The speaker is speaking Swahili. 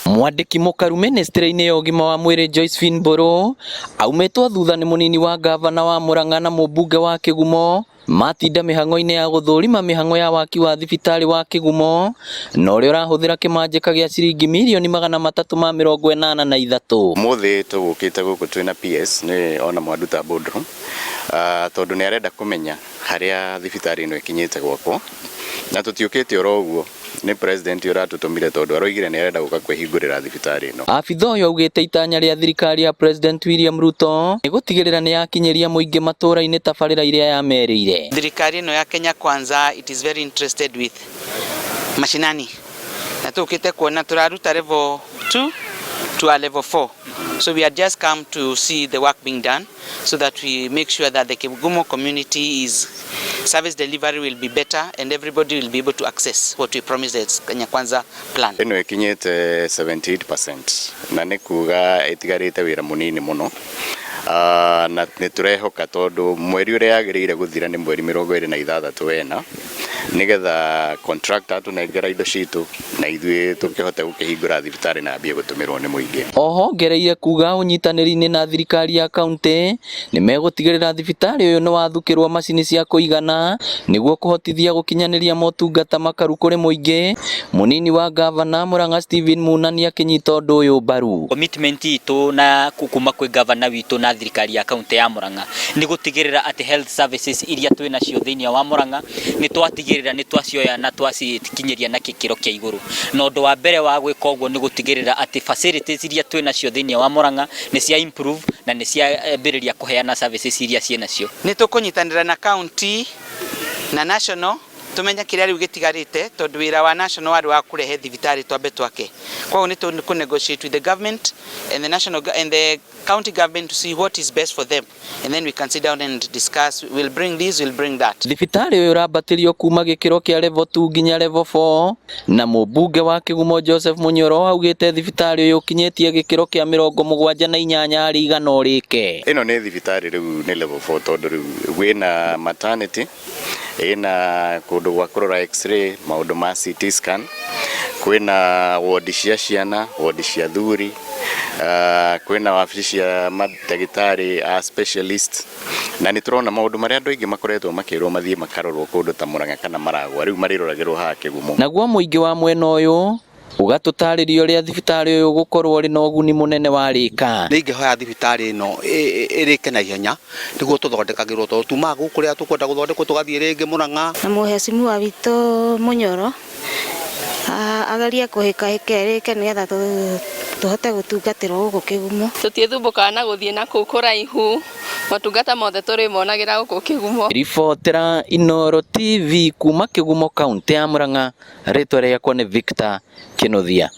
Mwandiki mukaru ministry-ini ya ugima wa mwiri Josephine Mburu aumetwo thutha ni munini wa gavana wa Murang'a na mubunge wa Kigumo matinda mihang'o-ini ya guthurima mihang'o ya waki wa thibitari wa Kigumo na uria urahuthira kimanjika gia ciringi mirioni 383. Muthi tugukite guku twina PS ni ona mwanduta Bodro tondu ni arenda kumenya haria thibitari ino ikinyite gwakwo na tutiukite oro uguo ni president uratutumire tondu aroigire ni arenda guka kwihingurira thibitari ino. Abitha uyu augite itanya ria thirikari ya President William Ruto ni gutigirira ni yakinyeria muingi matura-ini tabarira iria yamerire. Thirikari ino ya Kenya Kwanza it is very interested with mashinani na tukite kuona turaruta level 2 to a level 4. So we had just come to see the work being done so that we make sure that the Kigumo community is service delivery will be better and everybody will be able to access what we promised as Kenya Kwanza plan. Ino ikinyite 78% na ni kuga itigarite wira munini muno na niturehoka tondu mweri uria yagirire guthira ni mweri 26 wena nigetha contractor tunengera indo citu na ithuĩ tukihote gukihingura thibitari na mbia gutumirwo ni muingi. Oho ngereire kuga unyitanĩri-inĩ na thirikari ya kaunti ni megutigirira thibitari uyu ni wathukirwo macini cia kuigana niguo kuhotithia gukinyanĩria motungata makaru kuri muingi. Munini wa gavana Murang'a Stephen Munani akinyita undu uyu mbaru. Commitment itu na kuma kwi gavana witu na thirikari ya kaunti ya Murang'a ni gutigirira ati health services iria twina cio thiini wa Murang'a ni twatigirira ni twacioya na twacikinyeria na kikiro kia iguru. Na undu wa mbere wa gwika uguo ni gutigirira ati facilities iria twina cio thiini wa Murang'a ni cia improve na ni cia mbiriria kuheana services iria ciena cio. Ni tukunyitanira na county na national tumenya kiria riu gitigarite tondu wira wa national wari wa kurehe thibitari twambe twake. Kwa hiyo ni ku negotiate with the government and the national and the county government to see what is best for them and then we can sit down and discuss, we'll bring this, we'll bring that. Thibitari uyu urambatirio kuma gikiro kia level 2 nginya level 4 na mubunge wa Kigumo Joseph Munyoro augite thibitari uyu ukinyetie gikiro kia 78 hari igana urike. Ino ni thibitari riu ni level 4 tondu riu wina maternity ina kundu gwa kurora x-ray maundu ma CT scan kwina ward cia ciana ward cia thuri kwina wabici cia madagitari a specialist na ni turona maundu maria andu aingi makoretwo makirwo mathie makarorwo kundu ta Murang'a kana Maragwa riu mariroragirwo ha Kigumo. Naguo muingi wa mwena uyu ugatutaririo ria thibitari uyu gukorwo ri na uguni munene wa rika. Ningihoya thibitari ino irike na ihenya niguo tuthondekagirwo to tuma guku ria tukwenda guthondekwo tugathie ringi Murang'a. Na muhecimu wa witu Munyoro agaria kuhika rike nigetha tuhote gutungatirwo guku Kigumo. Tutiethumbuka na guthie na kuu kuraihu matungata mothe turi monagira guku Kigumo. Ribotera Inooro TV kuma Kigumo kaunti ya Murang'a, ritwa riakwa ni Victor Kinothia.